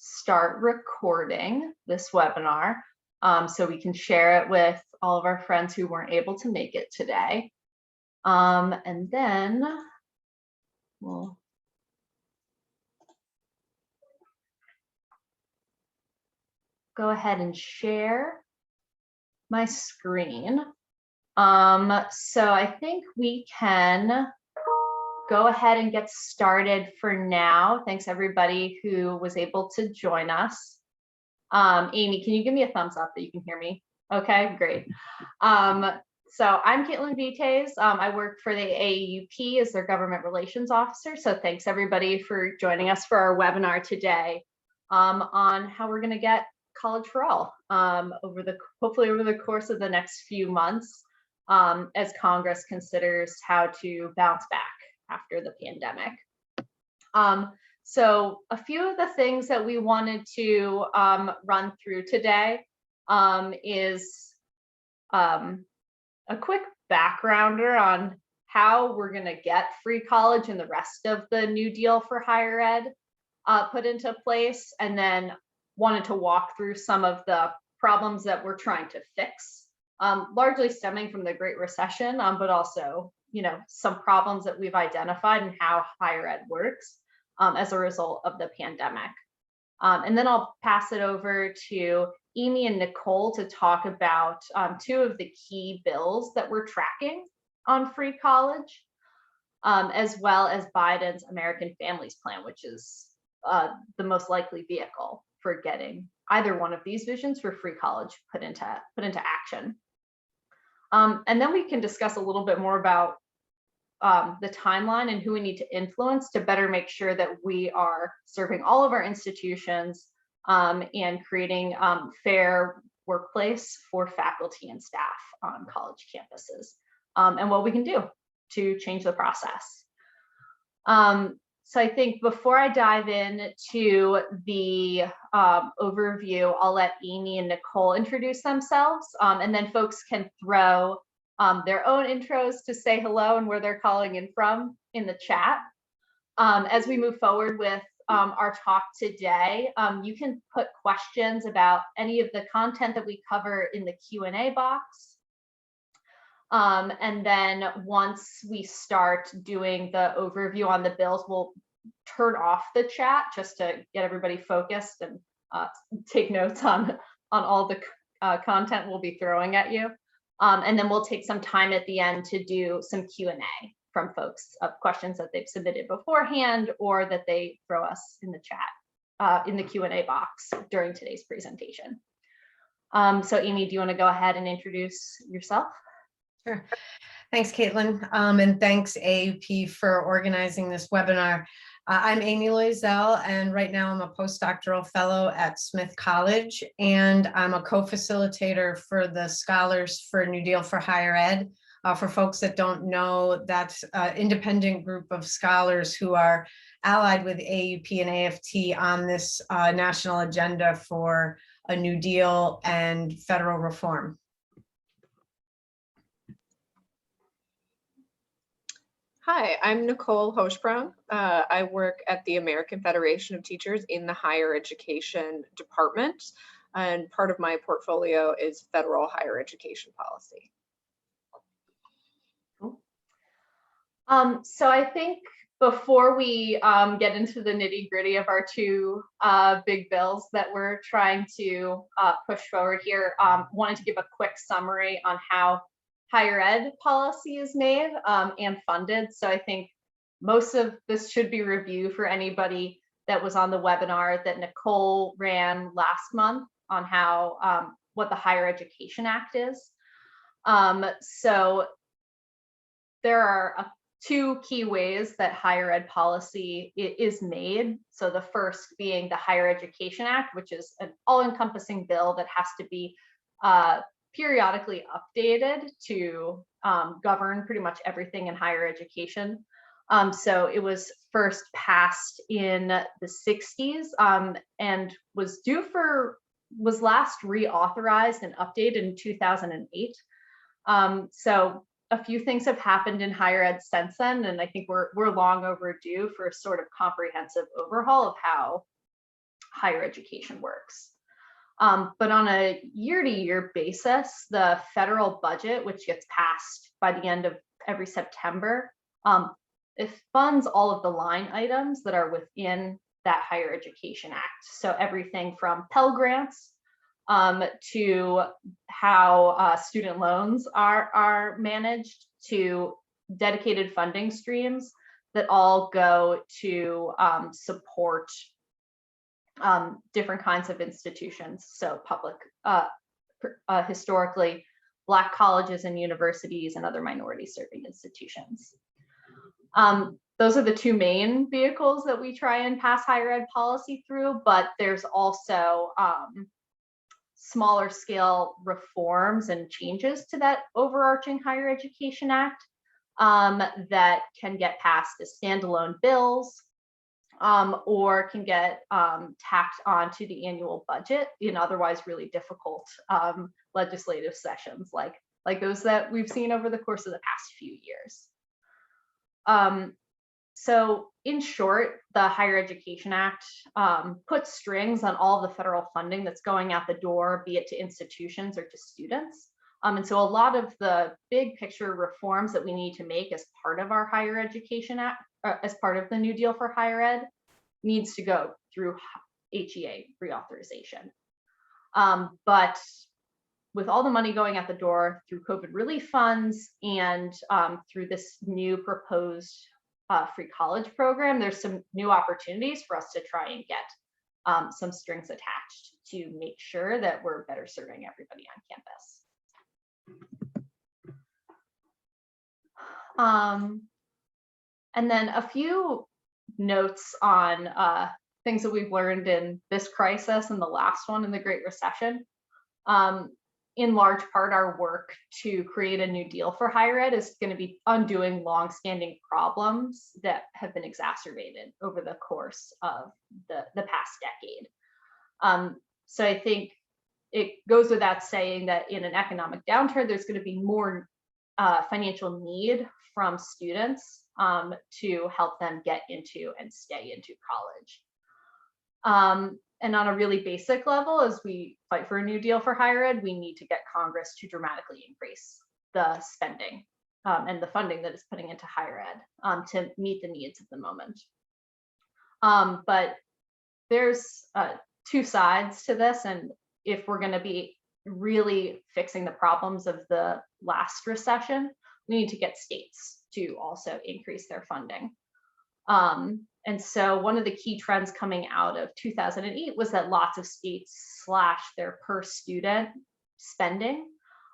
start recording this webinar so we can share it with all of our friends who weren't able to make it today. And then we'll go ahead and share my screen. So I think we can go ahead and get started for now. Thanks everybody who was able to join us. Amy, can you give me a thumbs up that you can hear me? Okay, great. So I'm Kaitlyn Vitez. I work for the AAUP as their government relations officer. So thanks everybody for joining us for our webinar today on how we're going to get college for all hopefully over the course of the next few months as Congress considers how to bounce back after the pandemic. So a few of the things that we wanted to run through today is a quick backgrounder on how we're going to get free college and the rest of the New Deal for higher ed put into place, and then wanted to walk through some of the problems that we're trying to fix, largely stemming from the Great Recession, but also, some problems that we've identified and how higher ed works as a result of the pandemic. And then I'll pass it over to Aimee and Nicole to talk about two of the key bills that we're tracking on free college, as well as Biden's American Families Plan, which is the most likely vehicle for getting either one of these visions for free college put into action. And then we can discuss a little bit more about the timeline and who we need to influence to better make sure that we are serving all of our institutions and creating fair workplace for faculty and staff on college campuses, and what we can do to change the process. So I think before I dive into the overview, I'll let Aimee and Nicole introduce themselves, and then folks can throw their own intros to say hello and where they're calling in from in the chat. As we move forward with our talk today, you can put questions about any of the content that we cover in the Q&A box. And then once we start doing the overview on the bills, we'll turn off the chat just to get everybody focused and take notes on all the content we'll be throwing at you. And then we'll take some time at the end to do some Q&A from folks of questions that they've submitted beforehand or that they throw us in the chat, in the Q&A box during today's presentation. So Aimee, do you want to go ahead and introduce yourself? Sure. Thanks, Kaitlyn, and thanks AAUP for organizing this webinar. I'm Aimee Loiselle, and right now I'm a postdoctoral fellow at Smith College, and I'm a co-facilitator for the Scholars for New Deal for Higher Ed. For folks that don't know, that's an independent group of scholars who are allied with AAUP and AFT on this national agenda for a New Deal and federal reform. Hi, I'm Nicole Hochsprung. I work at the American Federation of Teachers in the higher education department, and part of my portfolio is federal higher education policy. Cool. So I think before we get into the nitty-gritty of our two big bills that we're trying to push forward here, wanted to give a quick summary on how higher ed policy is made and funded. So I think most of this should be review for anybody that was on the webinar that Nicole ran last month on how what the Higher Education Act is. So there are two key ways that higher ed policy is made. So the first being the Higher Education Act, which is an all-encompassing bill that has to be periodically updated to govern pretty much everything in higher education. So it was first passed in the 60s and was last reauthorized and updated in 2008. So a few things have happened in higher ed since then, and I think we're long overdue for a sort of comprehensive overhaul of how higher education works. But on a year-to-year basis, the federal budget, which gets passed by the end of every September, it funds all of the line items that are within that Higher Education Act. So everything from Pell Grants to how student loans are managed, to dedicated funding streams that all go to support different kinds of institutions. So public, historically, Black colleges and universities and other minority serving institutions. Those are the two main vehicles that we try and pass higher ed policy through, but there's also smaller scale reforms and changes to that overarching Higher Education Act that can get passed as standalone bills or can get tacked onto the annual budget in otherwise really difficult legislative sessions like those that we've seen over the course of the past few years. So in short, the Higher Education Act puts strings on all the federal funding that's going out the door, be it to institutions or to students. And so a lot of the big picture reforms that we need to make as part of our Higher Education Act, as part of the New Deal for Higher Ed, needs to go through HEA reauthorization. But with all the money going out the door through COVID relief funds and through this new proposed free college program, there's some new opportunities for us to try and get some strings attached to make sure that we're better serving everybody on campus. And then a few notes on things that we've learned in this crisis and the last one in the Great Recession. In large part, our work to create a new deal for higher ed is going to be undoing longstanding problems that have been exacerbated over the course of the past decade. So I think it goes without saying that in an economic downturn, there's going to be more financial need from students to help them get into and stay into college. And on a really basic level, as we fight for a new deal for higher ed, we need to get Congress to dramatically increase the spending and the funding that it's putting into higher ed to meet the needs of the moment. But there's two sides to this, and if we're going to be really fixing the problems of the last recession, we need to get states to also increase their funding. And so one of the key trends coming out of 2008 was that lots of states slashed their per student spending,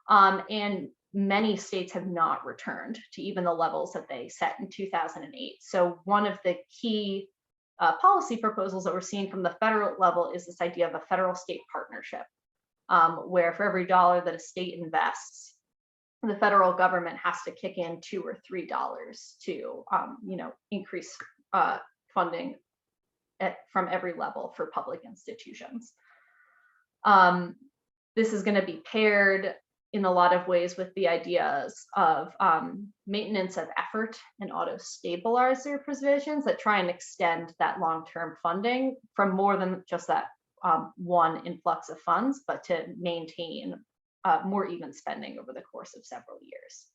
and many states have not returned to even the levels that they set in 2008. So one of the key policy proposals that we're seeing from the federal level is this idea of a federal state partnership, where for every dollar that a state invests, the federal government has to kick in $2 or $3 to increase funding from every level for public institutions. This is going to be paired in a lot of ways with the ideas of maintenance of effort and auto stabilizer provisions that try and extend that long-term funding from more than just that one influx of funds, but to maintain more even spending over the course of several years.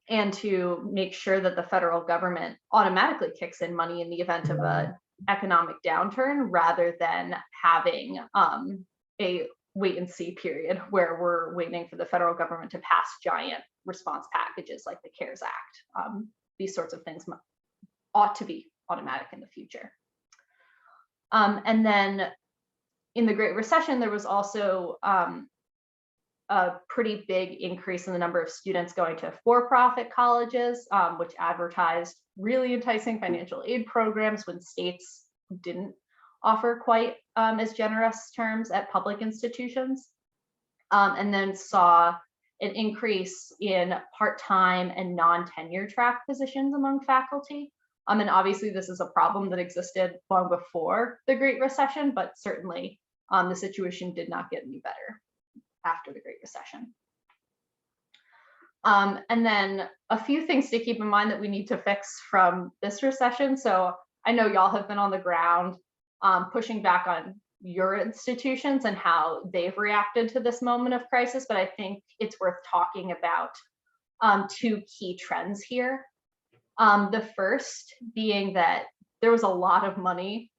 And to make sure that the federal government automatically kicks in money in the event of an economic downturn, rather than having a wait and see period where we're waiting for the federal government to pass giant response packages like the CARES Act. These sorts of things ought to be automatic in the future. And then in the Great Recession, there was also a pretty big increase in the number of students going to for-profit colleges, which advertised really enticing financial aid programs when states didn't offer quite as generous terms at public institutions, and then saw an increase in part-time and non-tenure track positions among faculty. And obviously this is a problem that existed long before the Great Recession, but certainly the situation did not get any better after the Great Recession. And then a few things to keep in mind that we need to fix from this recession. So I know y'all have been on the ground pushing back on your institutions and how they've reacted to this moment of crisis, but I think it's worth talking about two key trends here. The first being that there was a lot of money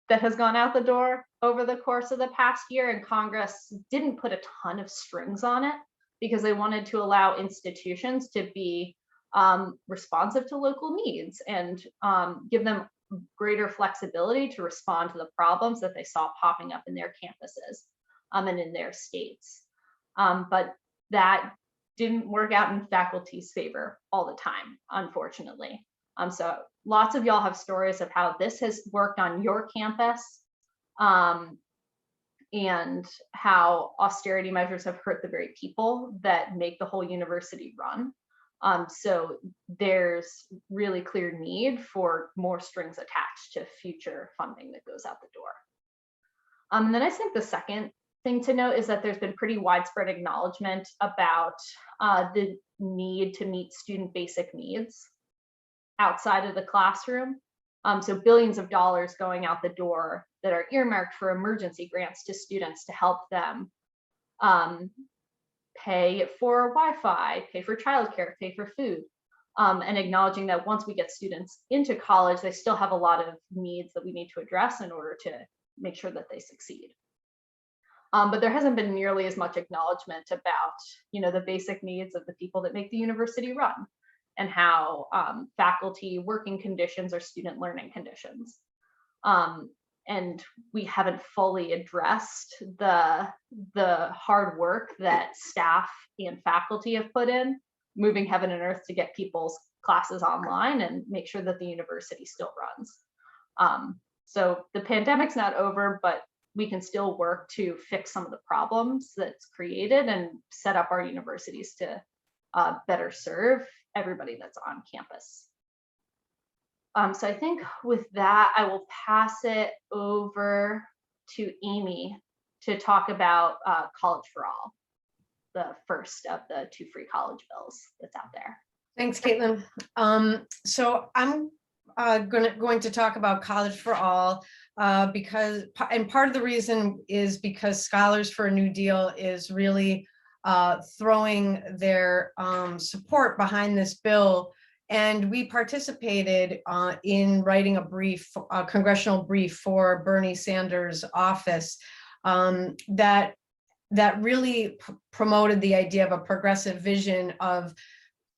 that has gone out the door over the course of the past year, and Congress didn't put a ton of strings on it because they wanted to allow institutions to be responsive to local needs and give them greater flexibility to respond to the problems that they saw popping up in their campuses and in their states. But that didn't work out in faculty's favor all the time, unfortunately. So lots of y'all have stories of how this has worked on your campus and how austerity measures have hurt the very people that make the whole university run. So there's really clear need for more strings attached to future funding that goes out the door. And then I think the second thing to note is that there's been pretty widespread acknowledgement about the need to meet student basic needs outside of the classroom. So billions of dollars going out the door that are earmarked for emergency grants to students to help them pay for Wi-Fi, pay for childcare, pay for food, and acknowledging that once we get students into college, they still have a lot of needs that we need to address in order to make sure that they succeed. But there hasn't been nearly as much acknowledgement about, the basic needs of the people that make the university run and how faculty working conditions are student learning conditions. And we haven't fully addressed the hard work that staff and faculty have put in, moving heaven and earth to get people's classes online and make sure that the university still runs. So the pandemic's not over, but we can still work to fix some of the problems that's created and set up our universities to better serve everybody that's on campus. So I think with that, I will pass it over to Aimee to talk about College for All, the first of the 2 free college bills that's out there. Thanks, Kaitlyn. So I'm going to talk about College for All because, and part of the reason is because Scholars for a New Deal is really throwing their support behind this bill. And we participated in writing a congressional brief for Bernie Sanders' office that really promoted the idea of a progressive vision of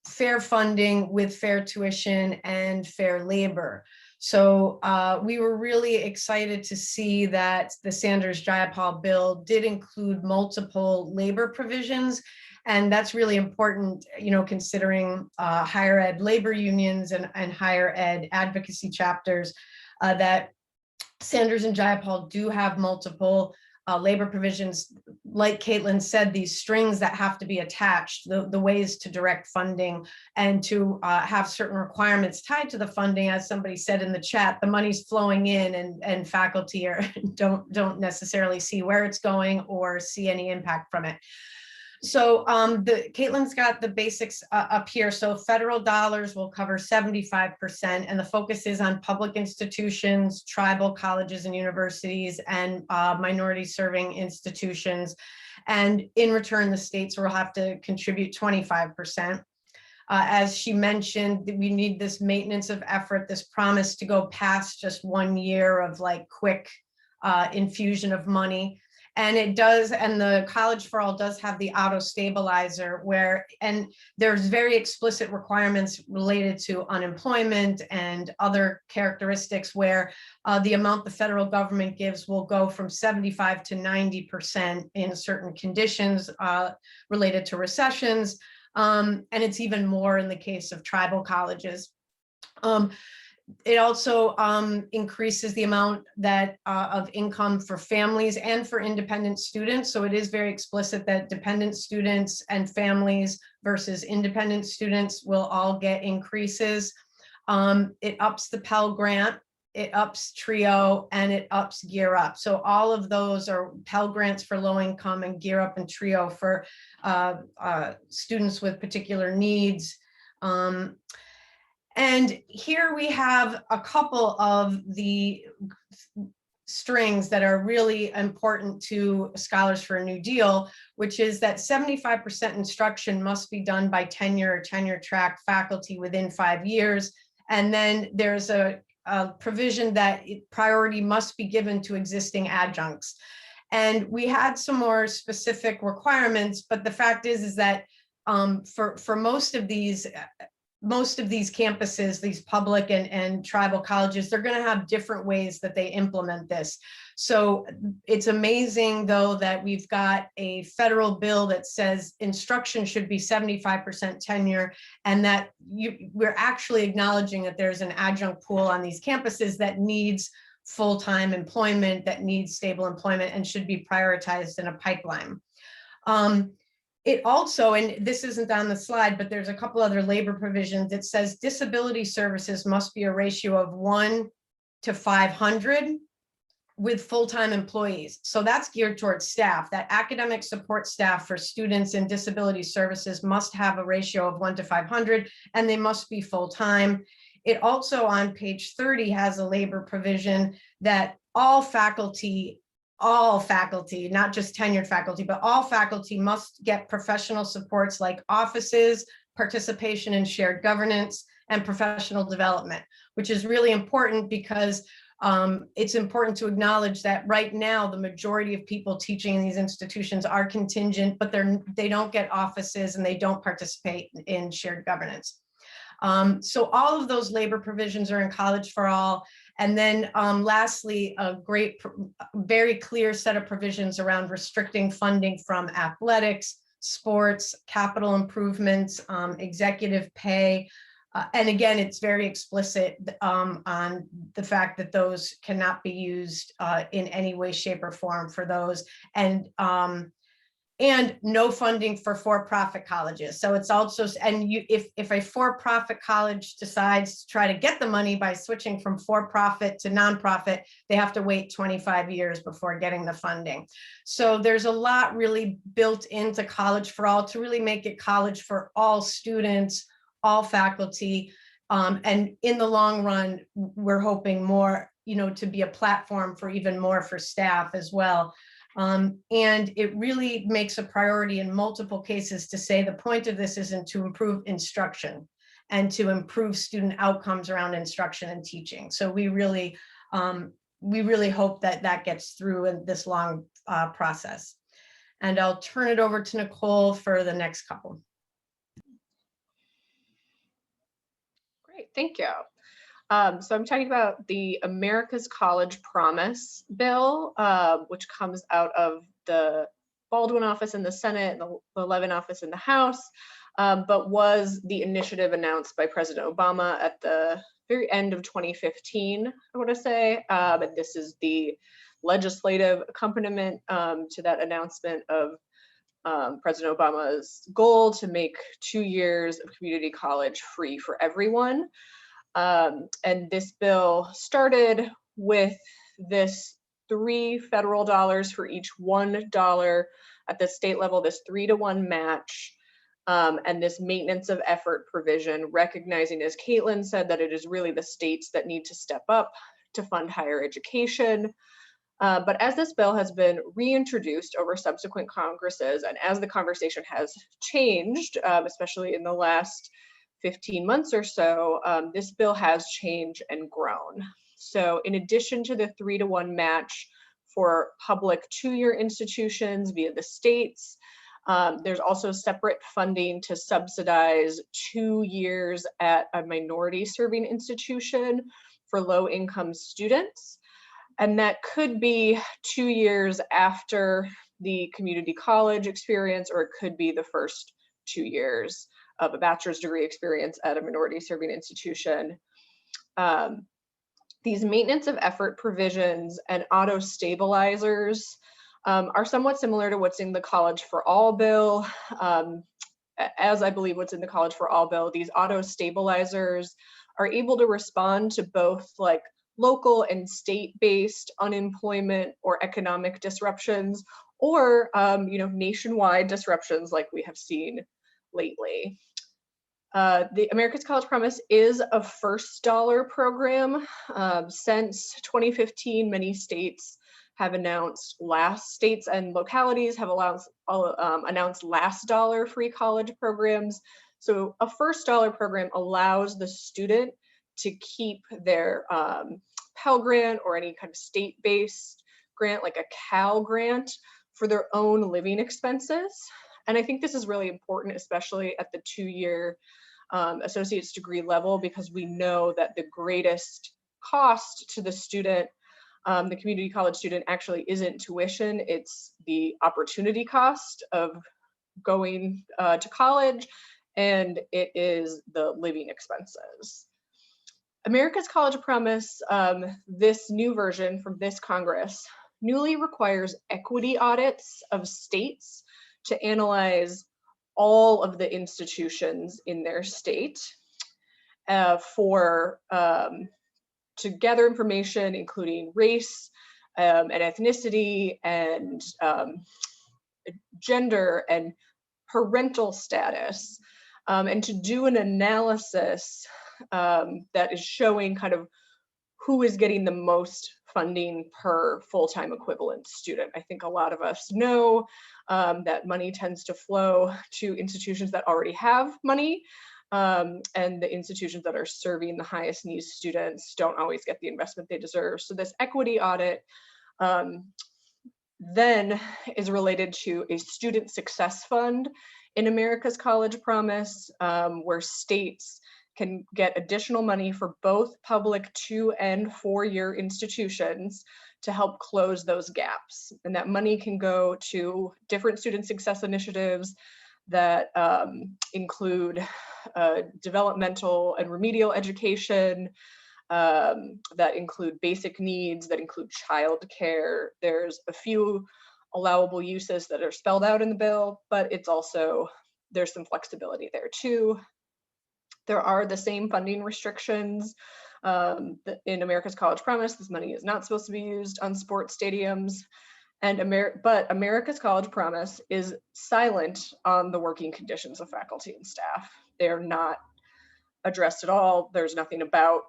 fair funding with fair tuition and fair labor. So we were really excited to see that the Sanders-Jayapal bill did include multiple labor provisions. And that's really important, considering higher ed labor unions and higher ed advocacy chapters, that Sanders and Jayapal do have multiple labor provisions. Like Kaitlyn said, these strings that have to be attached, the ways to direct funding and to have certain requirements tied to the funding. As somebody said in the chat, the money's flowing in and faculty don't necessarily see where it's going or see any impact from it. So Kaitlyn's got the basics up here. So federal dollars will cover 75%, and the focus is on public institutions, tribal colleges and universities, and minority serving institutions. And in return, the states will have to contribute 25%. As she mentioned, we need this maintenance of effort, this promise to go past just 1 year of like quick infusion of money. And it does, and the College for All does have the auto stabilizer and there's very explicit requirements related to unemployment and other characteristics where the amount the federal government gives will go from 75 to 90% in certain conditions related to recessions. And it's even more in the case of tribal colleges. It also increases the amount that of income for families and for independent students. So it is very explicit that dependent students and families versus independent students will all get increases. It ups the Pell Grant, it ups TRIO, and it ups Gear Up. So all of those are Pell Grants for low income and Gear Up and TRIO for students with particular needs. And here we have a couple of the strings that are really important to Scholars for a New Deal, which is that 75% instruction must be done by tenure or tenure track faculty within 5 years. And then there's a provision that priority must be given to existing adjuncts. And we had some more specific requirements, but the fact is that for most of these campuses, these public and tribal colleges, they're going to have different ways that they implement this. So it's amazing, though, that we've got a federal bill that says instruction should be 75% tenure, and that we're actually acknowledging that there's an adjunct pool on these campuses that needs full-time employment, that needs stable employment, and should be prioritized in a pipeline. It also, and this isn't on the slide, but there's a couple other labor provisions. It says disability services must be a ratio of 1 to 500 with full-time employees. So that's geared towards staff. That academic support staff for students in disability services must have a ratio of 1 to 500, and they must be full-time. It also on page 30 has a labor provision that all faculty, not just tenured faculty, but all faculty must get professional supports like offices, participation in shared governance, and professional development, which is really important because it's important to acknowledge that right now, the majority of people teaching in these institutions are contingent, but they don't get offices and they don't participate in shared governance. So all of those labor provisions are in College for All. And then lastly, a very clear set of provisions around restricting funding from athletics, sports, capital improvements, executive pay. And again, it's very explicit on the fact that those cannot be used in any way, shape, or form for those. And no funding for for-profit colleges. So it's also, and if a for-profit college decides to try to get the money by switching from for-profit to nonprofit, they have to wait 25 years before getting the funding. So there's a lot really built into College for All to really make it college for all students, all faculty. And in the long run, we're hoping more, to be a platform for even more for staff as well. And it really makes a priority in multiple cases to say the point of this isn't to improve instruction and to improve student outcomes around instruction and teaching. So we really hope that that gets through in this long process. And I'll turn it over to Nicole for the next couple. Great, thank you. So I'm talking about the America's College Promise bill, which comes out of the Baldwin office in the Senate and the Levin office in the House, but was the initiative announced by President Obama at the very end of 2015, I want to say. And this is the legislative accompaniment to that announcement of President Obama's goal to make 2 years of community college free for everyone. And this bill started with this $3 federal for each $1 at the state level, this 3-to-1 match, and this maintenance of effort provision, recognizing, as Kaitlyn said, that it is really the states that need to step up to fund higher education. But as this bill has been reintroduced over subsequent Congresses, and as the conversation has changed, especially in the last 15 months or so, this bill has changed and grown. So in addition to the 3-to-1 match for public 2-year institutions via the states, there's also separate funding to subsidize 2 years at a minority serving institution for low-income students. And that could be 2 years after the community college experience, or it could be the first 2 years of a bachelor's degree experience at a minority serving institution. These maintenance of effort provisions and auto stabilizers are somewhat similar to what's in the College for All bill. As I believe what's in the College for All bill, these auto stabilizers are able to respond to both like local and state-based unemployment or economic disruptions, or nationwide disruptions like we have seen lately. The America's College Promise is a first dollar program. Since 2015, many states have announced states and localities have announced last dollar free college programs. So a first dollar program allows the student to keep their Pell Grant or any kind of state-based grant, like a Cal grant, for their own living expenses. And I think this is really important, especially at the 2-year associate's degree level, because we know that the greatest cost to the student, the community college student, actually isn't tuition, it's the opportunity cost of going to college, and it is the living expenses. America's College Promise, this new version from this Congress, newly requires equity audits of states to analyze all of the institutions in their state to gather information, including race and ethnicity and gender and parental status, and to do an analysis that is showing kind of who is getting the most funding per full-time equivalent student. I think a lot of us know that money tends to flow to institutions that already have money, and the institutions that are serving the highest needs students don't always get the investment they deserve. So this equity audit then is related to a student success fund in America's College Promise, where states can get additional money for both public 2- and 4-year institutions to help close those gaps. And that money can go to different student success initiatives that include developmental and remedial education, that include basic needs, that include childcare. There's a few allowable uses that are spelled out in the bill, but it's also, there's some flexibility there too. There are the same funding restrictions in America's College Promise. This money is not supposed to be used on sports stadiums. But America's College Promise is silent on the working conditions of faculty and staff. They're not addressed at all. There's nothing about,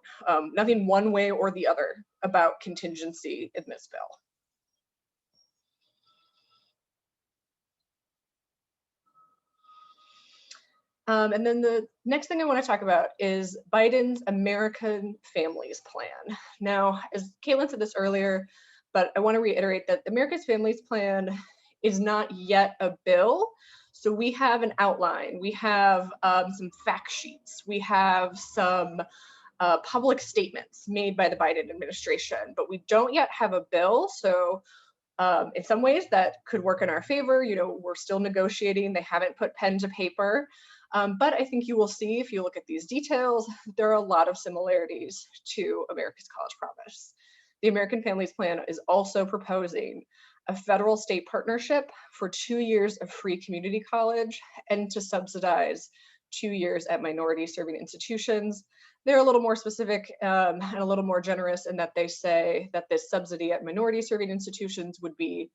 nothing one way or the other about contingency in this bill. And then the next thing I want to talk about is Biden's American Families Plan. Now, as Kaitlyn said this earlier, but I want to reiterate that the America's Families Plan is not yet a bill. So we have an outline, we have some fact sheets, we have some public statements made by the Biden administration, but we don't yet have a bill. So in some ways that could work in our favor. You know, we're still negotiating, they haven't put pen to paper. But I think you will see, if you look at these details, there are a lot of similarities to America's College Promise. The American Families Plan is also proposing a federal-state partnership for 2 years of free community college and to subsidize 2 years at minority-serving institutions. They're a little more specific and a little more generous in that they say that this subsidy at minority-serving institutions would be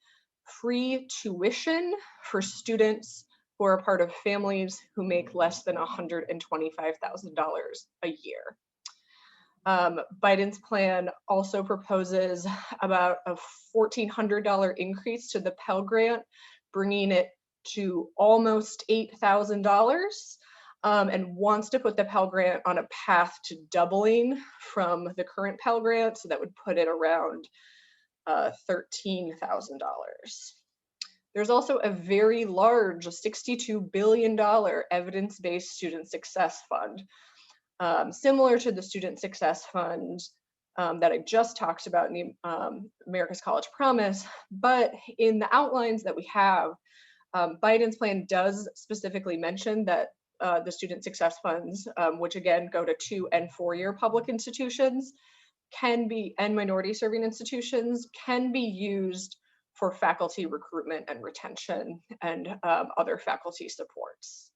free tuition for students who are part of families who make less than $125,000 a year. Biden's plan also proposes about a $1,400 increase to the Pell Grant, bringing it to almost $8,000, and wants to put the Pell Grant on a path to doubling from the current Pell Grant, so that would put it around $13,000. There's also a very large $62 billion evidence-based student success fund, similar to the student success fund that I just talked about in the America's College Promise. But in the outlines that we have, Biden's plan does specifically mention that the student success funds, which again go to 2- and 4-year public institutions, and minority serving institutions, can be used for faculty recruitment and retention and other faculty supports.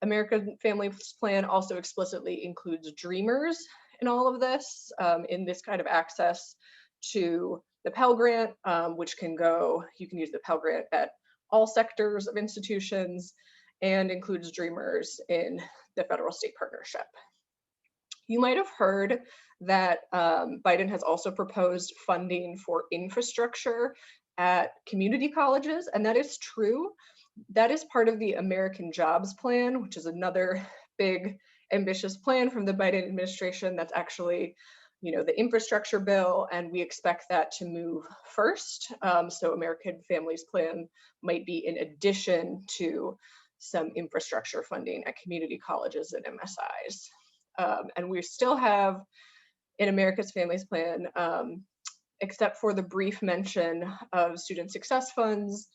American Families Plan also explicitly includes Dreamers in all of this, in this kind of access to the Pell Grant, which can go, you can use the Pell Grant at all sectors of institutions, and includes Dreamers in the federal-state partnership. You might have heard that Biden has also proposed funding for infrastructure at community colleges, and that is true. That is part of the American Jobs Plan, which is another big, ambitious plan from the Biden administration. That's actually, the infrastructure bill, and we expect that to move first. So American Families Plan might be in addition to some infrastructure funding at community colleges and MSIs. And we still have in America's Families Plan, except for the brief mention of student success funds,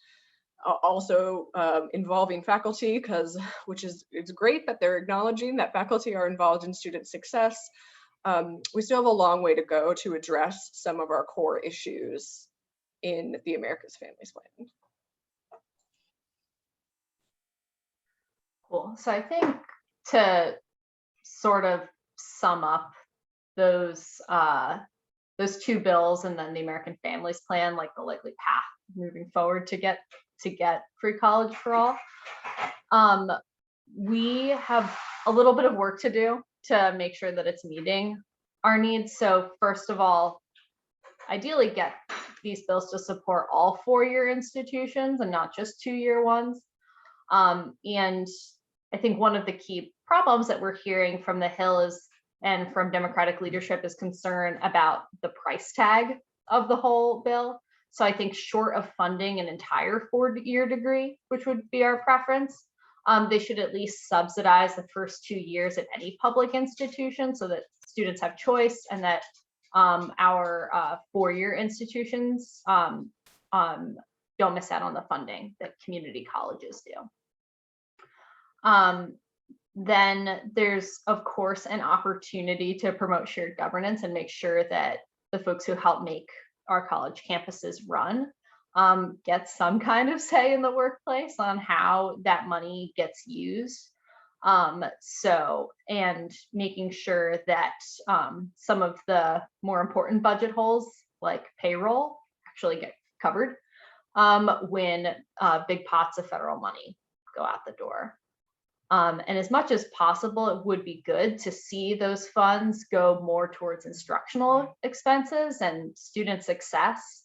also involving faculty, it's great that they're acknowledging that faculty are involved in student success. We still have a long way to go to address some of our core issues in the America's Families Plan. Cool. So I think to sort of sum up those two bills and then the American Families Plan, like the likely path moving forward to get free college for all, we have a little bit of work to do to make sure that it's meeting our needs. So first of all, ideally get these bills to support all four-year institutions and not just two-year ones. And I think one of the key problems that we're hearing from the Hill and from Democratic leadership is concern about the price tag of the whole bill. So I think short of funding an entire four-year degree, which would be our preference, they should at least subsidize the first 2 years at any public institution so that students have choice, and that our four-year institutions don't miss out on the funding that community colleges do. Then there's, of course, an opportunity to promote shared governance and make sure that the folks who help make our college campuses run get some kind of say in the workplace on how that money gets used. And making sure that some of the more important budget holes like payroll actually get covered when big pots of federal money go out the door. And as much as possible, it would be good to see those funds go more towards instructional expenses and student success,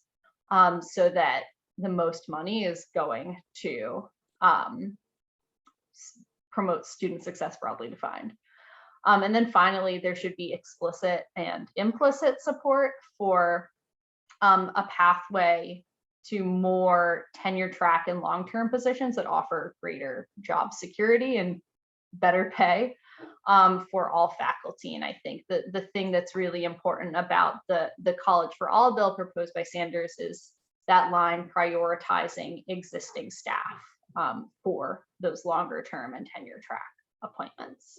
so that the most money is going to promote student success broadly defined. And then finally, there should be explicit and implicit support for a pathway to more tenure track and long-term positions that offer greater job security and better pay for all faculty. And I think that the thing that's really important about the College for All bill proposed by Sanders is that line prioritizing existing staff for those longer term and tenure track appointments.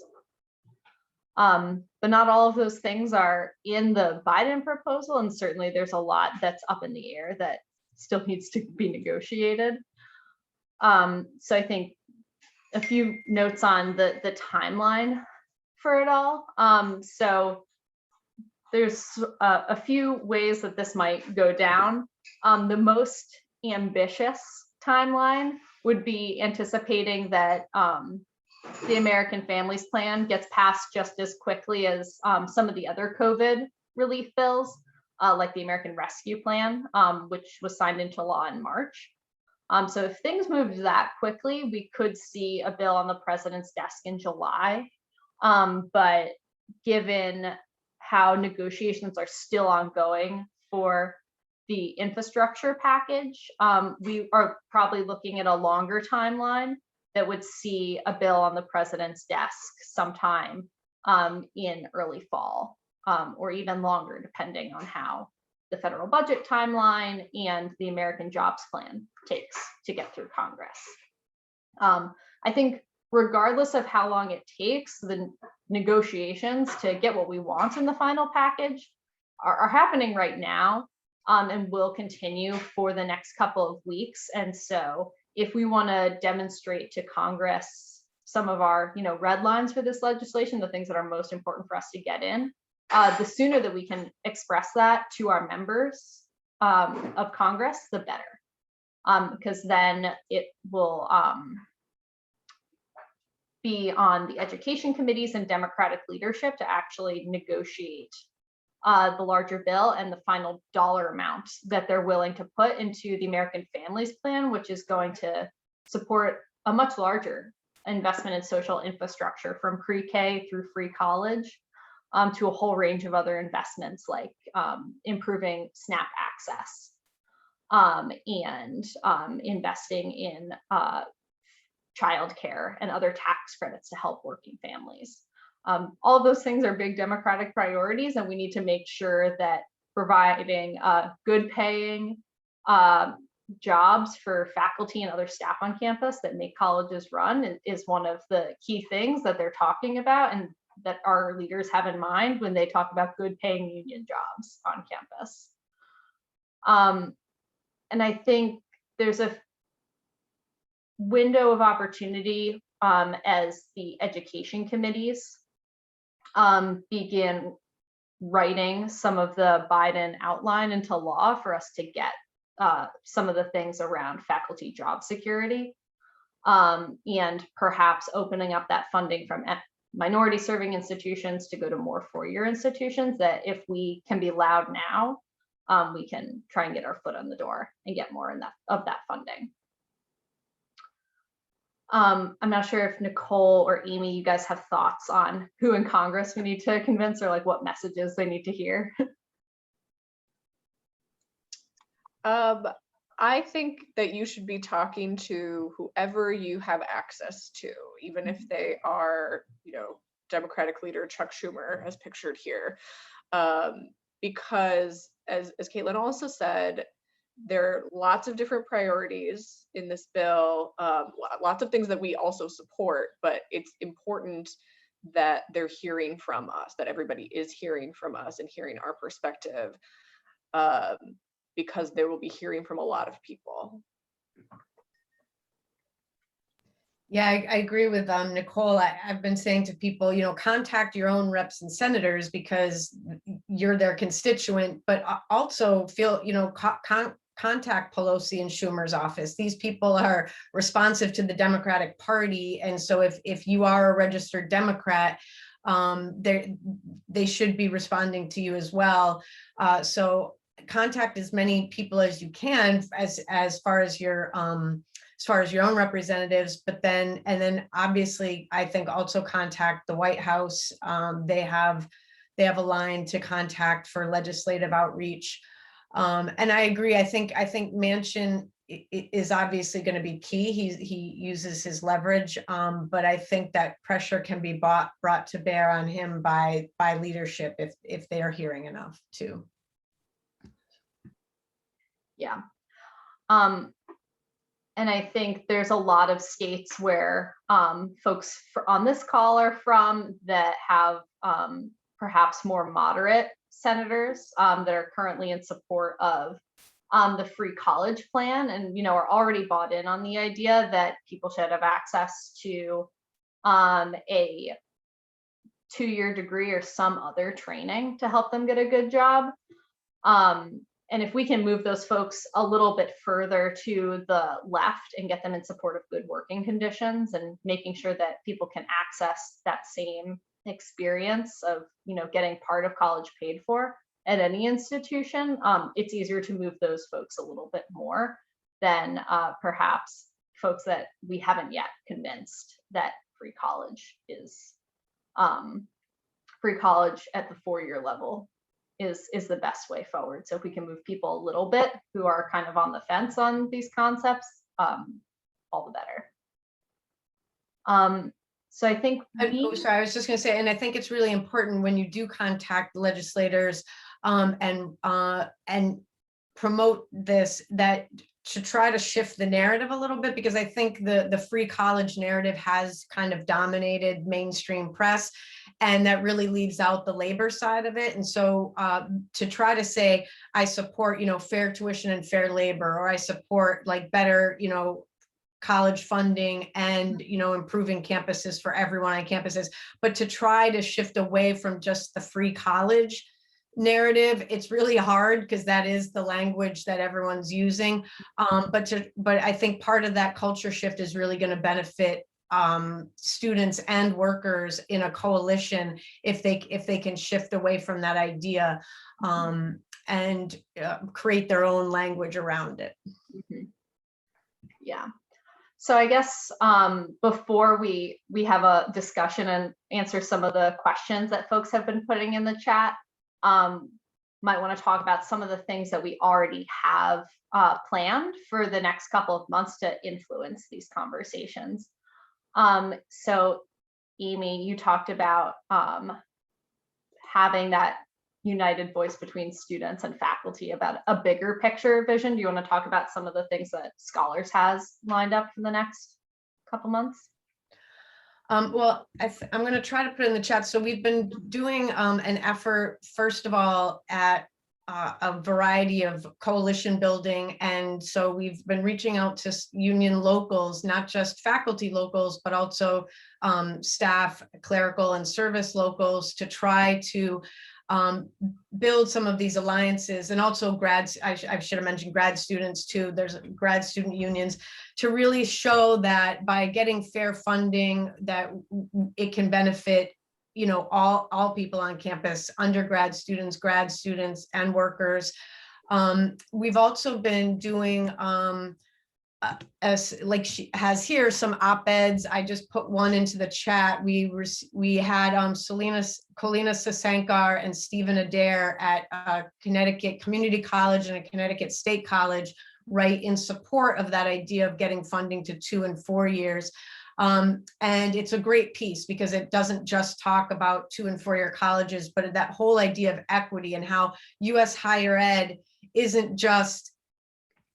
But not all of those things are in the Biden proposal, and certainly there's a lot that's up in the air that still needs to be negotiated. So I think a few notes on the timeline for it all. So there's a few ways that this might go down. The most ambitious timeline would be anticipating that the American Families Plan gets passed just as quickly as some of the other COVID relief bills, like the American Rescue Plan, which was signed into law in March. So if things moved that quickly, we could see a bill on the president's desk in July. But given how negotiations are still ongoing for the infrastructure package, we are probably looking at a longer timeline that would see a bill on the president's desk sometime in early fall, or even longer, depending on how the federal budget timeline and the American Jobs Plan takes to get through Congress. I think regardless of how long it takes, the negotiations to get what we want in the final package are happening right now, and will continue for the next couple of weeks. And so if we want to demonstrate to Congress some of our red lines for this legislation, the things that are most important for us to get in, the sooner that we can express that to our members of Congress, the better, because then it will be on the education committees and Democratic leadership to actually negotiate the larger bill and the final dollar amount that they're willing to put into the American Families Plan, which is going to support a much larger investment in social infrastructure from pre-K through free college, to a whole range of other investments like improving SNAP access, and investing in childcare and other tax credits to help working families. All of those things are big Democratic priorities, and we need to make sure that providing good paying jobs for faculty and other staff on campus that make colleges run is one of the key things that they're talking about and that our leaders have in mind when they talk about good paying union jobs on campus. And I think there's a window of opportunity as the education committees begin writing some of the Biden outline into law for us to get some of the things around faculty job security, and perhaps opening up that funding from minority serving institutions to go to more four-year institutions, that if we can be loud now, we can try and get our foot on the door and get more of that funding. I'm not sure if Nicole or Aimee, you guys have thoughts on who in Congress we need to convince, or like what messages they need to hear. I think that you should be talking to whoever you have access to, even if they are, Democratic leader Chuck Schumer, as pictured here, because as Kaitlyn also said, there are lots of different priorities in this bill, lots of things that we also support, but it's important that they're hearing from us, that everybody is hearing from us and hearing our perspective, because they will be hearing from a lot of people. Yeah, I agree with Nicole. I've been saying to people, contact your own reps and senators because you're their constituent, but also feel, contact Pelosi and Schumer's office. These people are responsive to the Democratic Party. And so if you are a registered Democrat, they should be responding to you as well. So contact as many people as you can as far as your own representatives, and then obviously I think also contact the White House. They have a line to contact for legislative outreach. And I agree. I think Manchin is obviously going to be key. He uses his leverage, but I think that pressure can be brought to bear on him by leadership if they are hearing enough too. Yeah. And I think there's a lot of states where folks on this call are from that have perhaps more moderate senators that are currently in support of the free college plan, and are already bought in on the idea that people should have access to a 2-year degree or some other training to help them get a good job. And if we can move those folks a little bit further to the left and get them in support of good working conditions and making sure that people can access that same experience of, getting part of college paid for at any institution, it's easier to move those folks a little bit more than perhaps folks that we haven't yet convinced that free college at the 4-year level is the best way forward. So if we can move people a little bit who are kind of on the fence on these concepts, all the better. So I think sorry, I was just going to say, and I think it's really important when you do contact legislators and promote this, that to try to shift the narrative a little bit, because I think the free college narrative has kind of dominated mainstream press, and that really leaves out the labor side of it. And so to try to say, I support, fair tuition and fair labor, or I support like better, college funding and, improving campuses for everyone on campuses, but to try to shift away from just the free college narrative, it's really hard because that is the language that everyone's using. But I think part of that culture shift is really going to benefit students and workers in a coalition if they can shift away from that idea and create their own language around it. Yeah. So I guess before we have a discussion and answer some of the questions that folks have been putting in the chat, might want to talk about some of the things that we already have planned for the next couple of months to influence these conversations. So Aimee, you talked about having that united voice between students and faculty about a bigger picture vision. Do you want to talk about some of the things that Scholars has lined up for the next couple months? Well, I'm going to try to put in the chat. So we've been doing an effort, first of all, at a variety of coalition building. And so we've been reaching out to union locals, not just faculty locals, but also staff, clerical and service locals, to try to build some of these alliances, and also grads. I should have mentioned grad students too. There's grad student unions, to really show that by getting fair funding, that it can benefit, you know, all people on campus, undergrad students, grad students, and workers. We've also been doing as like she has here, some op-eds. I just put one into the chat. We had Kolina Sasankar and Stephen Adair at Connecticut Community College and a Connecticut State College, right, in support of that idea of getting funding to 2 and 4 years. And it's a great piece because it doesn't just talk about 2 and 4 year colleges, but that whole idea of equity and how US higher ed isn't just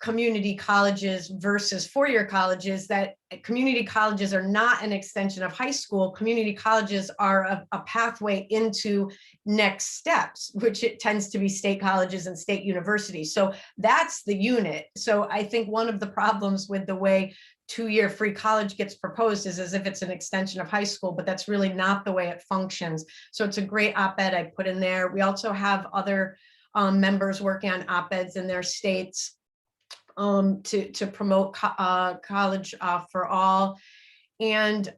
community colleges versus 4-year colleges, that community colleges are not an extension of high school. Community colleges are a pathway into next steps, which it tends to be state colleges and state universities. So that's the unit. So I think one of the problems with the way 2-year free college gets proposed is as if it's an extension of high school, but that's really not the way it functions. So it's a great op-ed I put in there. We also have other members working on op-eds in their states to promote college for all. And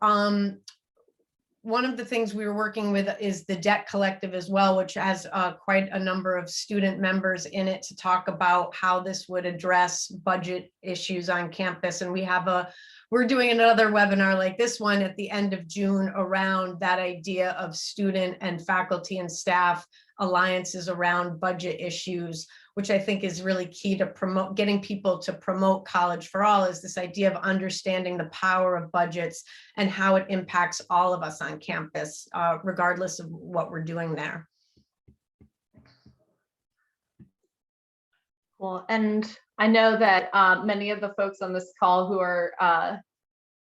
one of the things we were working with is the Debt Collective as well, which has quite a number of student members in it, to talk about how this would address budget issues on campus. And we're doing another webinar like this one at the end of June around that idea of student and faculty and staff alliances around budget issues, which I think is really key to getting people to promote college for all, is this idea of understanding the power of budgets and how it impacts all of us on campus, regardless of what we're doing there. Cool. And I know that many of the folks on this call who are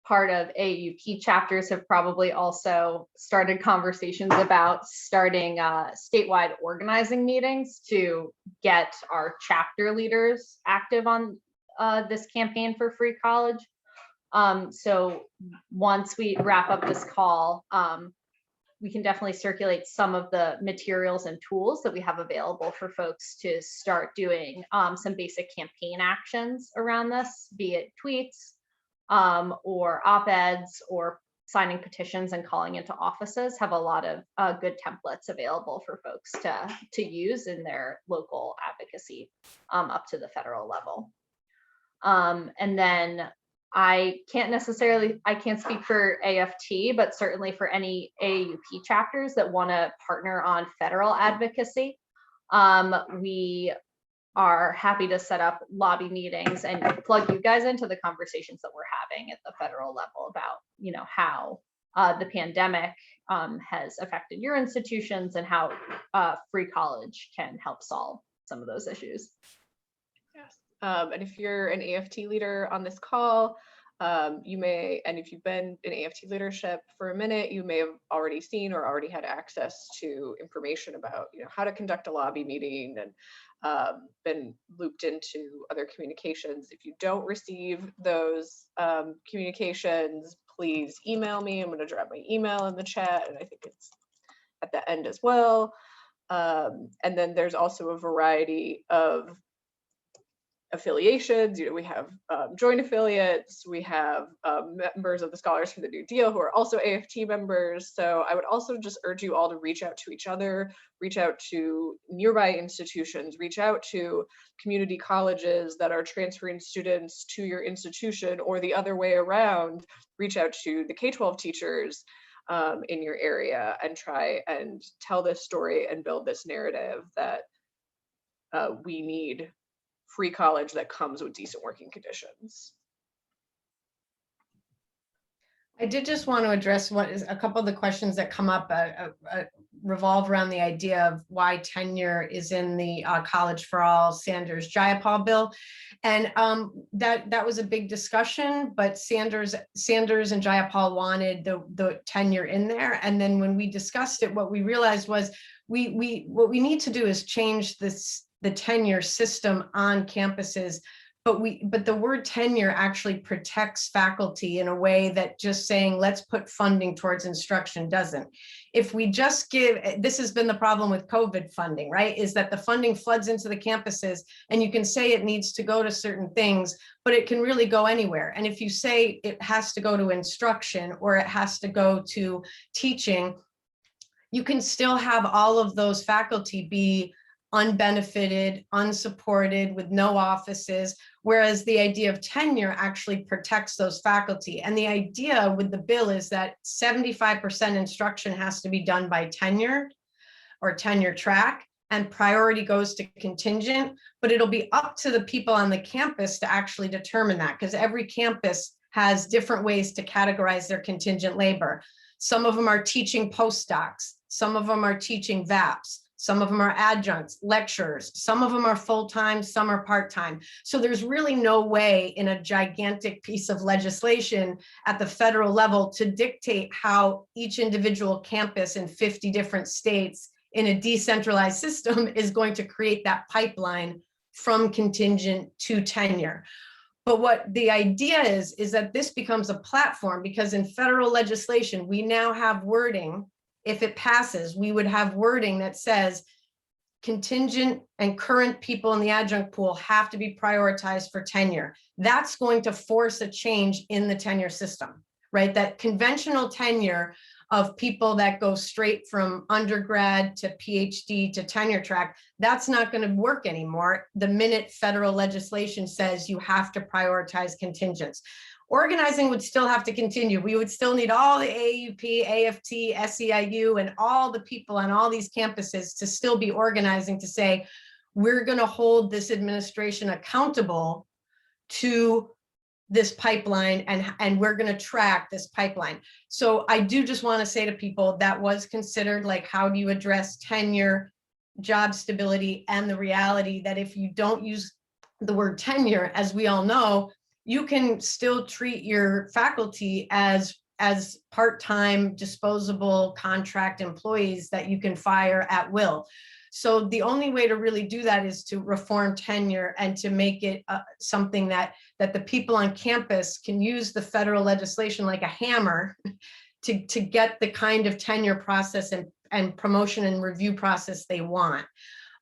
part of AAUP chapters have probably also started conversations about starting statewide organizing meetings to get our chapter leaders active on this campaign for free college. So once we wrap up this call, we can definitely circulate some of the materials and tools that we have available for folks to start doing some basic campaign actions around this, be it tweets, or op-eds, or signing petitions and calling into offices. Have a lot of good templates available for folks to use in their local advocacy up to the federal level. And then I can't speak for AFT, but certainly for any AAUP chapters that want to partner on federal advocacy, we are happy to set up lobby meetings and plug you guys into the conversations that we're having at the federal level about, you know, how the pandemic has affected your institutions and how free college can help solve some of those issues. Yes. And if you're an AFT leader on this call, you may, and if you've been in AFT leadership for a minute, you may have already seen or already had access to information about, you know, how to conduct a lobby meeting, and been looped into other communications. If you don't receive those communications, please email me. I'm going to drop my email in the chat, and I think it's at the end as well. And then there's also a variety of affiliations. We have joint affiliates, we have members of the Scholars for the New Deal who are also AFT members. So I would also just urge you all to reach out to each other, reach out to nearby institutions, reach out to community colleges that are transferring students to your institution, or the other way around, reach out to the K-12 teachers in your area and try and tell this story and build this narrative that we need free college that comes with decent working conditions. I did just want to address what is a couple of the questions that come up revolve around the idea of why tenure is in the College for All Sanders Jayapal bill. And that was a big discussion, but Sanders and Jayapal wanted the tenure in there. And then when we discussed it, what we realized was what we need to do is change the tenure system on campuses, but the word tenure actually protects faculty in a way that just saying let's put funding towards instruction doesn't. If we just this has been the problem with COVID funding, right? Is that the funding floods into the campuses and you can say it needs to go to certain things, but it can really go anywhere. And if you say it has to go to instruction or it has to go to teaching, you can still have all of those faculty be unbenefited, unsupported, with no offices, whereas the idea of tenure actually protects those faculty. And the idea with the bill is that 75% instruction has to be done by tenure or tenure track, and priority goes to contingent, but it'll be up to the people on the campus to actually determine that, because every campus has different ways to categorize their contingent labor. Some of them are teaching postdocs, some of them are teaching VAPs, some of them are adjuncts, lecturers, some of them are full-time, some are part-time. So there's really no way in a gigantic piece of legislation at the federal level to dictate how each individual campus in 50 different states in a decentralized system is going to create that pipeline from contingent to tenure. But what the idea is that this becomes a platform, because in federal legislation, we now have wording. If it passes, we would have wording that says contingent and current people in the adjunct pool have to be prioritized for tenure. That's going to force a change in the tenure system, right? That conventional tenure of people that go straight from undergrad to PhD to tenure track, that's not going to work anymore the minute federal legislation says you have to prioritize contingents. Organizing would still have to continue. We would still need all the AAUP, AFT, SEIU, and all the people on all these campuses to still be organizing to say, we're going to hold this administration accountable to this pipeline, and we're going to track this pipeline. So I do just want to say to people that was considered, like, how do you address tenure, job stability, and the reality that if you don't use the word tenure, as we all know, you can still treat your faculty as part-time disposable contract employees that you can fire at will. So the only way to really do that is to reform tenure and to make it something that the people on campus can use the federal legislation like a hammer to get the kind of tenure process and promotion and review process they want.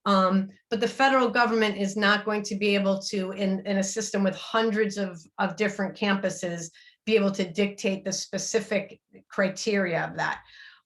But the federal government is not going to be able to, in a system with hundreds of different campuses, be able to dictate the specific criteria of that.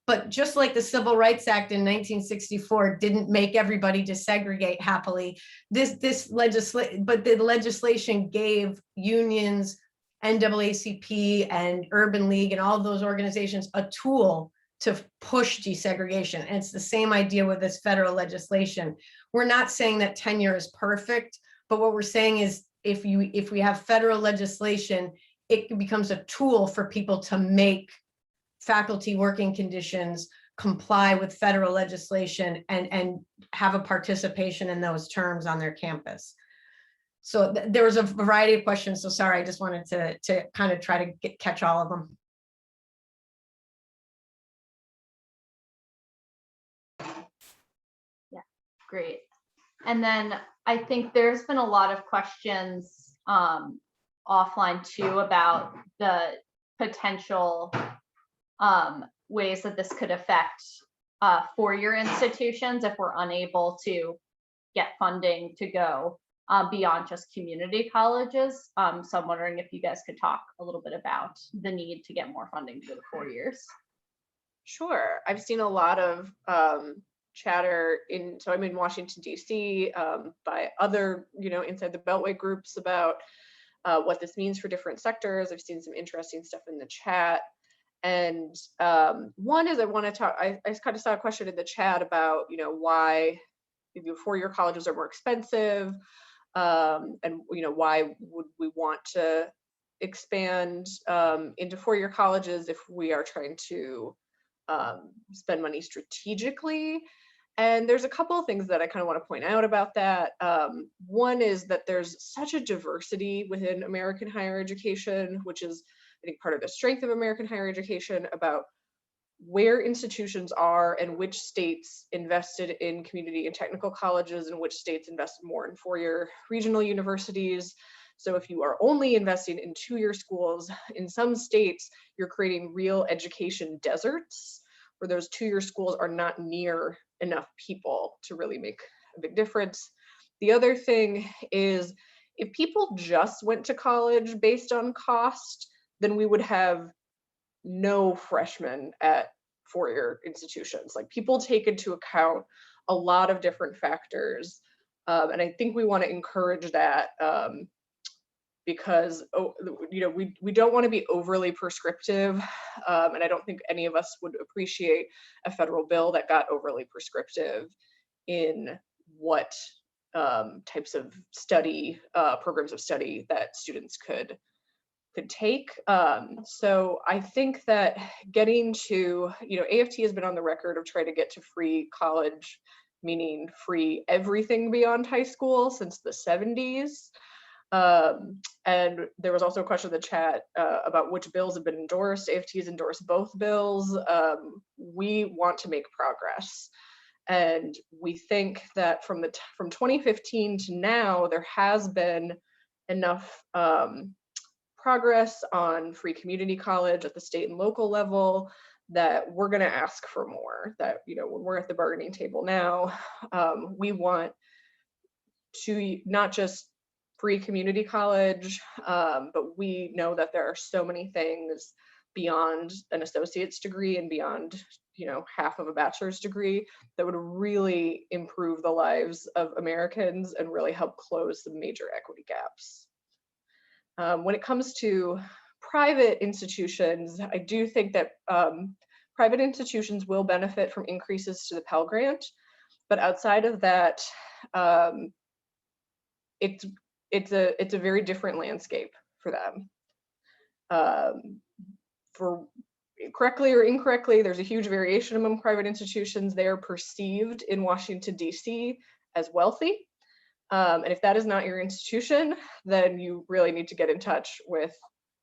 But just like the Civil Rights Act in 1964 didn't make everybody desegregate happily, but the legislation gave unions, NAACP and Urban League and all of those organizations a tool to push desegregation. And it's the same idea with this federal legislation. We're not saying that tenure is perfect, but what we're saying is if we have federal legislation, it becomes a tool for people to make faculty working conditions comply with federal legislation and have a participation in those terms on their campus. So there was a variety of questions. So sorry, I just wanted to kind of try to catch all of them. Great. And then I think there's been a lot of questions offline too about the potential ways that this could affect four-year institutions if we're unable to get funding to go beyond just community colleges. So I'm wondering if you guys could talk a little bit about the need to get more funding to go to 4 years. Sure. I've seen a lot of chatter so I'm in Washington, D.C., by other, inside the Beltway groups about what this means for different sectors. I've seen some interesting stuff in the chat. And one is I want to talk, I kind of saw a question in the chat about, why 4-year colleges are more expensive, and, why would we want to expand into 4-year colleges if we are trying to spend money strategically. And there's a couple of things that I kind of want to point out about that. One is that there's such a diversity within American higher education, which is, I think, part of the strength of American higher education, about where institutions are and which states invested in community and technical colleges and which states invested more in 4-year regional universities. So if you are only investing in 2-year schools, in some states, you're creating real education deserts, where those 2-year schools are not near enough people to really make a big difference. The other thing is, if people just went to college based on cost, then we would have no freshmen at 4-year institutions. Like, people take into account a lot of different factors. And I think we want to encourage that, because we don't want to be overly prescriptive, and I don't think any of us would appreciate a federal bill that got overly prescriptive in what types of study, programs of study that students could take. So I think that getting to, AFT has been on the record of trying to get to free college, meaning free everything beyond high school, since the 70s. And there was also a question in the chat about which bills have been endorsed. AFT has endorsed both bills. We want to make progress. And we think that from 2015 to now, there has been enough progress on free community college at the state and local level that we're going to ask for more. That, when we're at the bargaining table now, we want to not just free community college, but we know that there are so many things beyond an associate's degree and beyond, half of a bachelor's degree that would really improve the lives of Americans and really help close some major equity gaps. When it comes to private institutions, I do think that private institutions will benefit from increases to the Pell Grant, but outside of that, it's a very different landscape for them. For correctly or incorrectly, there's a huge variation among private institutions. They are perceived in Washington, D.C. as wealthy. And if that is not your institution, then you really need to get in touch with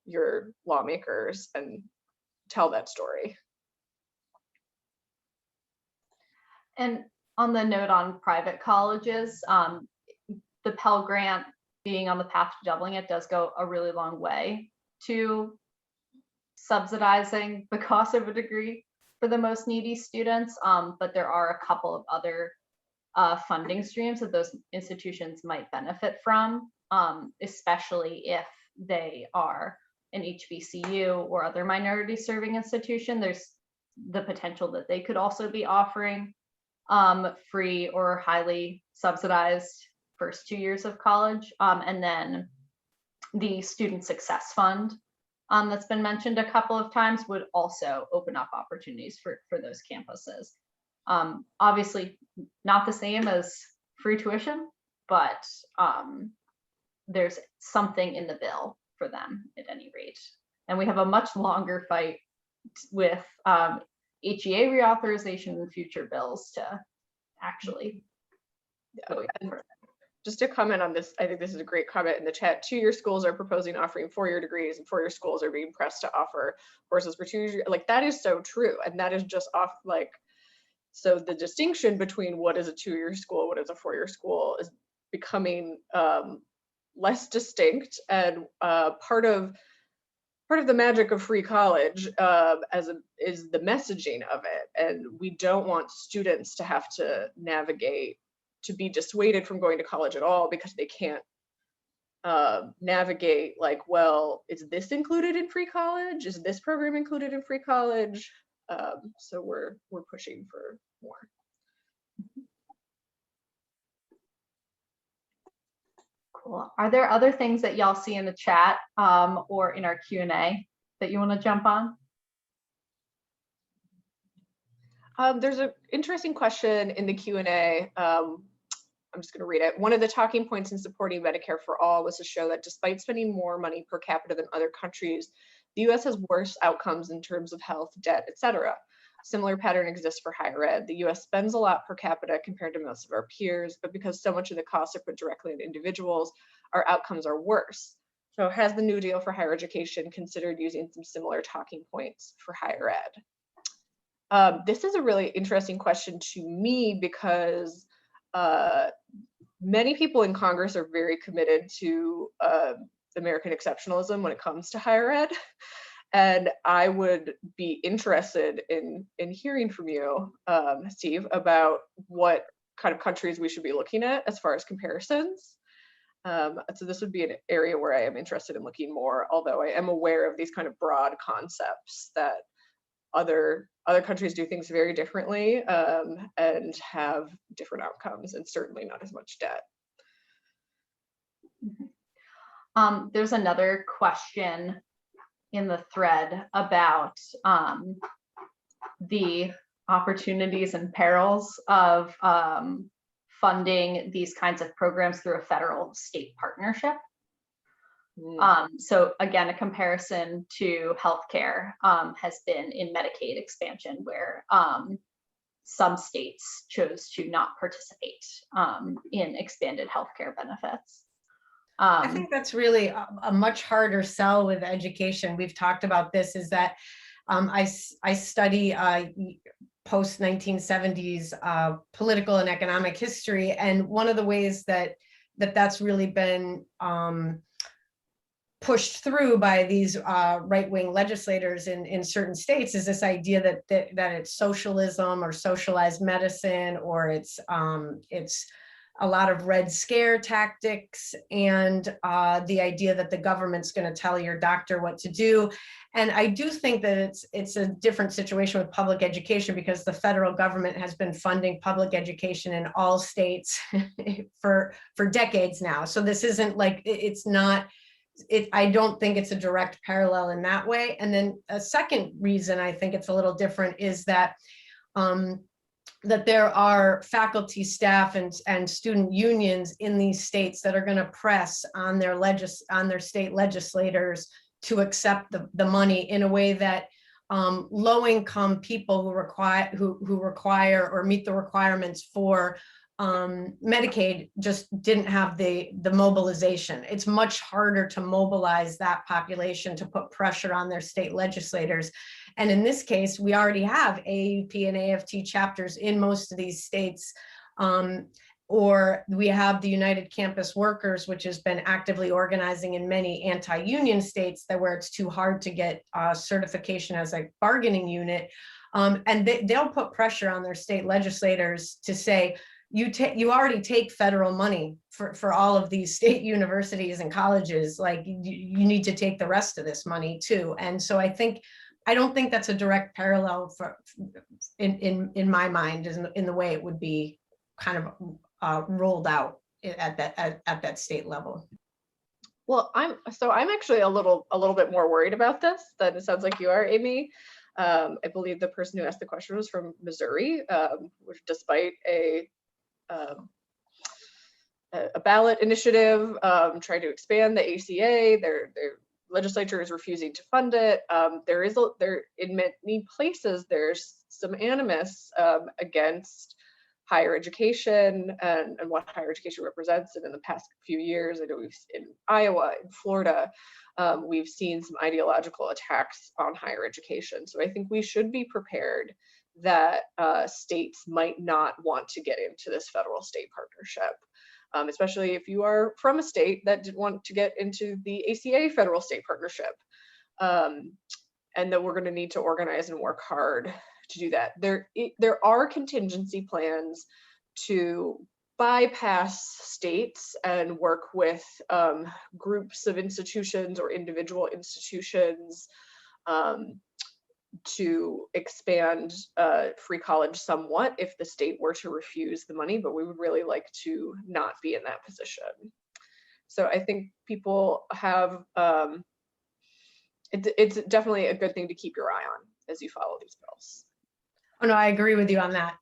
your lawmakers and tell that story. And on the note on private colleges, the Pell Grant being on the path to doubling it does go a really long way to subsidizing the cost of a degree for the most needy students. But there are a couple of other funding streams that those institutions might benefit from, especially if they are an HBCU or other minority serving institution. There's the potential that they could also be offering free or highly subsidized first 2 years of college. And then the Student Success Fund that's been mentioned a couple of times would also open up opportunities for those campuses. Obviously not the same as free tuition, but there's something in the bill for them at any rate. And we have a much longer fight with HEA reauthorization and future bills to actually go for it. Just to comment on this, I think this is a great comment in the chat. 2-year schools are proposing offering 4-year degrees, and 4-year schools are being pressed to offer courses for 2 years. Like, that is so true. And that is just off, like, so the distinction between what is a 2-year school, what is a 4-year school, is becoming less distinct. And part of the magic of free college is the messaging of it. And we don't want students to have to navigate to be dissuaded from going to college at all because they can't navigate like, well, is this included in free college? Is this program included in free college? So we're pushing for more. Cool. Are there other things that y'all see in the chat or in our Q&A that you want to jump on? There's an interesting question in the Q&A. I'm just going to read it. One of the talking points in supporting Medicare for All was to show that despite spending more money per capita than other countries, the US has worse outcomes in terms of health, debt, etc. Similar pattern exists for higher ed. The US spends a lot per capita compared to most of our peers, but because so much of the costs are put directly on individuals, our outcomes are worse. So has the New Deal for higher education considered using some similar talking points for higher ed? This is a really interesting question to me because many people in Congress are very committed to American exceptionalism when it comes to higher ed. And I would be interested in hearing from you, Steve, about what kind of countries we should be looking at as far as comparisons. So this would be an area where I am interested in looking more, although I am aware of these kind of broad concepts that other countries do things very differently and have different outcomes and certainly not as much debt. There's another question in the thread about the opportunities and perils of funding these kinds of programs through a federal state partnership. So again, a comparison to healthcare has been in Medicaid expansion, where some states chose to not participate in expanded healthcare benefits. I think that's really a much harder sell with education. We've talked about this, is that I study post 1970s political and economic history, and one of the ways that's really been pushed through by these right-wing legislators in certain states is this idea that it's socialism or socialized medicine, or it's a lot of Red Scare tactics, and the idea that the government's going to tell your doctor what to do. And I do think that it's a different situation with public education, because the federal government has been funding public education in all states for decades now. So this isn't like, I don't think it's a direct parallel in that way. And then a second reason I think it's a little different is that that there are faculty, staff, and student unions in these states that are going to press on their state legislators to accept the money in a way that low-income people who require or meet the requirements for Medicaid just didn't have the mobilization. It's much harder to mobilize that population to put pressure on their state legislators. And in this case, we already have AAUP and AFT chapters in most of these states, or we have the United Campus Workers, which has been actively organizing in many anti-union states where it's too hard to get certification as a bargaining unit. And they'll put pressure on their state legislators to say, you already take federal money for all of these state universities and colleges, like you need to take the rest of this money too. And so I don't think that's a direct parallel in my mind in the way it would be kind of rolled out at that state level. Well, I'm actually a little bit more worried about this than it sounds like you are, Aimee. I believe the person who asked the question was from Missouri, which despite a ballot initiative trying to expand the ACA, their legislature is refusing to fund it. In many places there's some animus against higher education and what higher education represents. And in the past few years, I know in Iowa, in Florida, we've seen some ideological attacks on higher education. So I think we should be prepared that states might not want to get into this federal state partnership, especially if you are from a state that didn't want to get into the ACA federal state partnership, and that we're going to need to organize and work hard to do that. There are contingency plans to bypass states and work with groups of institutions or individual institutions to expand free college somewhat if the state were to refuse the money, but we would really like to not be in that position. So I think people have, it's definitely a good thing to keep your eye on as you follow these bills. Oh, no, I agree with you on that.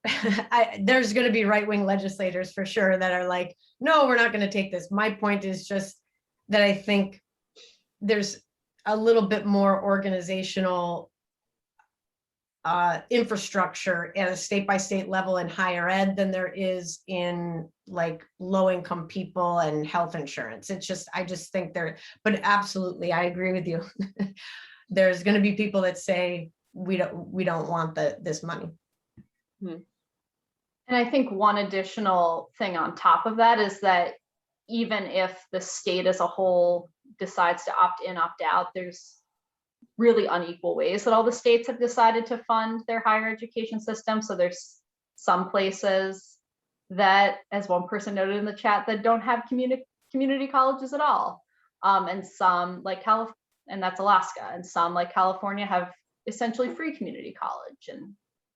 There's going to be right-wing legislators for sure that are like, no, we're not going to take this. My point is just that I think there's a little bit more organizational infrastructure at a state-by-state level in higher ed than there is in like low-income people and health insurance. It's just, I just think there, but absolutely, I agree with you. There's going to be people that say, we don't want this money. And I think one additional thing on top of that is that even if the state as a whole decides to opt in, opt out, there's really unequal ways that all the states have decided to fund their higher education system. So there's some places that, as one person noted in the chat, that don't have community colleges at all. And some like California, and that's Alaska, and some like California have essentially free community college,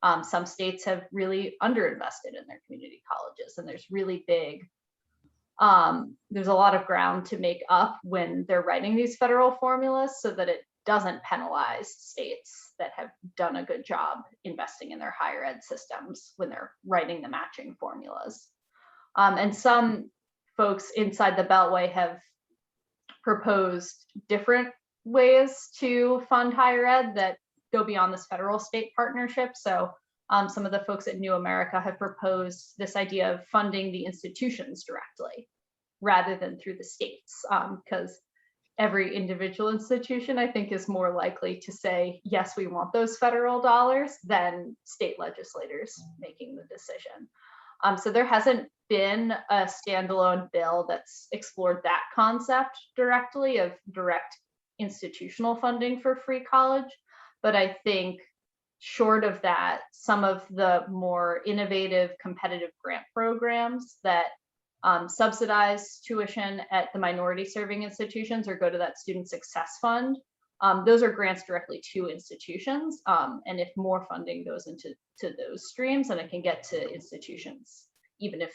and some states have really underinvested in their community colleges, and there's really big, there's a lot of ground to make up when they're writing these federal formulas so that it doesn't penalize states that have done a good job investing in their higher ed systems when they're writing the matching formulas. And some folks inside the Beltway have proposed different ways to fund higher ed that go beyond this federal state partnership. So some of the folks at New America have proposed this idea of funding the institutions directly rather than through the states, because every individual institution, I think, is more likely to say, yes, we want those federal dollars than state legislators making the decision. So there hasn't been a standalone bill that's explored that concept directly of direct institutional funding for free college. But I think short of that, some of the more innovative competitive grant programs that subsidize tuition at the minority serving institutions or go to that student success fund, those are grants directly to institutions. And if more funding goes into those streams, then it can get to institutions, even if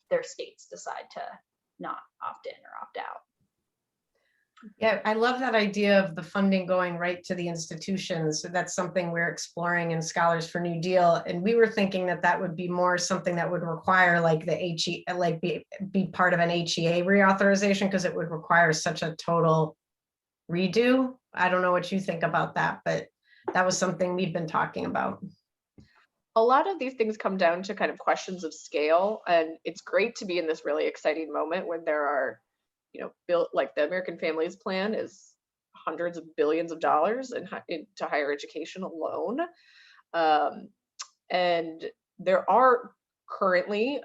their states decide to not opt in or opt out. Yeah, I love that idea of the funding going right to the institutions. So that's something we're exploring in Scholars for New Deal. And we were thinking that that would be more something that would require like the HE, like be part of an HEA reauthorization, because it would require such a total redo. I don't know what you think about that, but that was something we've been talking about. A lot of these things come down to kind of questions of scale, and it's great to be in this really exciting moment when there are, you know, built like the American Families Plan is hundreds of billions of dollars into higher education alone. And there are currently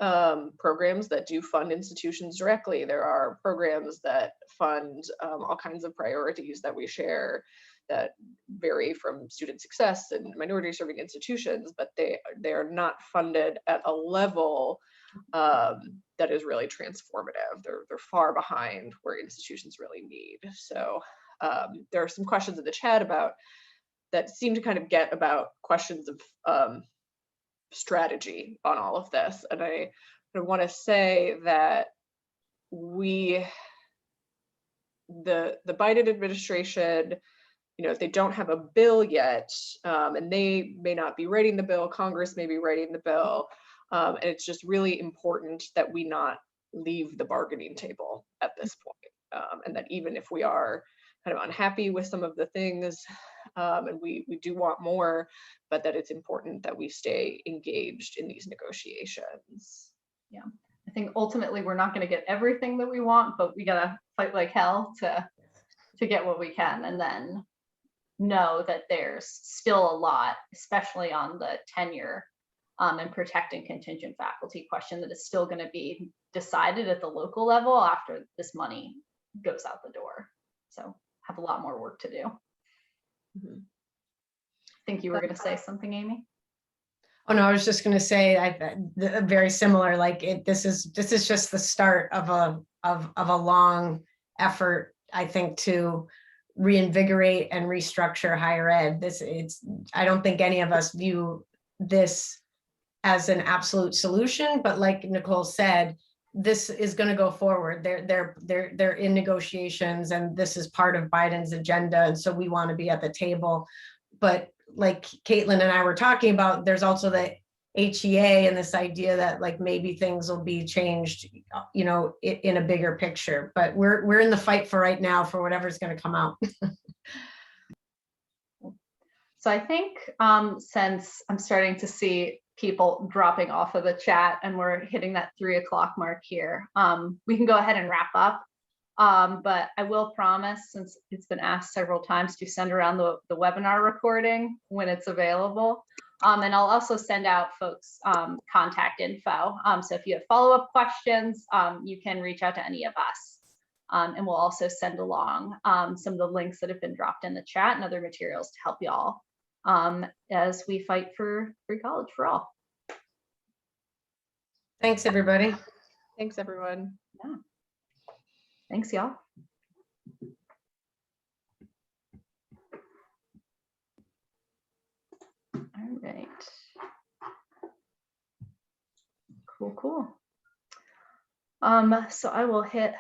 programs that do fund institutions directly. There are programs that fund all kinds of priorities that we share that vary from student success and minority serving institutions, but they are not funded at a level that is really transformative. They're far behind where institutions really need. So there are some questions in the chat about that seem to kind of get about questions of strategy on all of this. And I want to say that the Biden administration, you know, if they don't have a bill yet, and they may not be writing the bill, Congress may be writing the bill, and it's just really important that we not leave the bargaining table at this point, and that even if we are kind of unhappy with some of the things, and we do want more, but that it's important that we stay engaged in these negotiations. Yeah, I think ultimately we're not going to get everything that we want, but we got to fight like hell to get what we can, and then know that there's still a lot, especially on the tenure and protecting contingent faculty question, that is still going to be decided at the local level after this money goes out the door. So have a lot more work to do. Mm-hmm. I think you were going to say something, Aimee. Oh, no, I was just gonna say, very similar, like this is just the start of a long effort, I think, to reinvigorate and restructure higher ed. I don't think any of us view this as an absolute solution, but like Nicole said, this is going to go forward. They're in negotiations, and this is part of Biden's agenda, and so we want to be at the table. But like Kaitlyn and I were talking about, there's also the HEA and this idea that like maybe things will be changed, you know, in a bigger picture. But we're in the fight for right now for whatever's going to come out. So I think since I'm starting to see people dropping off of the chat and we're hitting that 3 o'clock mark here, we can go ahead and wrap up. But I will promise, since it's been asked several times, to send around the webinar recording when it's available. And I'll also send out folks contact info. So if you have follow-up questions, you can reach out to any of us. And we'll also send along some of the links that have been dropped in the chat and other materials to help y'all as we fight for free college for all. Thanks, everybody. Thanks, everyone. Yeah. Thanks, y'all. All right. Cool. So I will hit